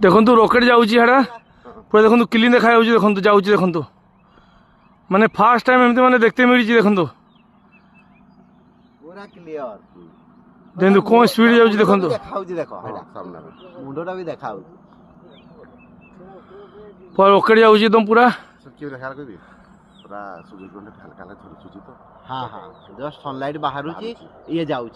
देखु रॉकेट जाऊँगा पूरा देखो क्लीन देखा देखो जाऊँगी देखो माने फास्ट टाइम एमती माने देखते मिली देखो पूरा क्लियर देखो कौन स्पीड जाऊँ देखो मुंडा भी देखा पूरा रॉकेट जाऊँ एकदम पूरा हाँ हाँ जस्ट सनलाइट बाहर ये जाऊँ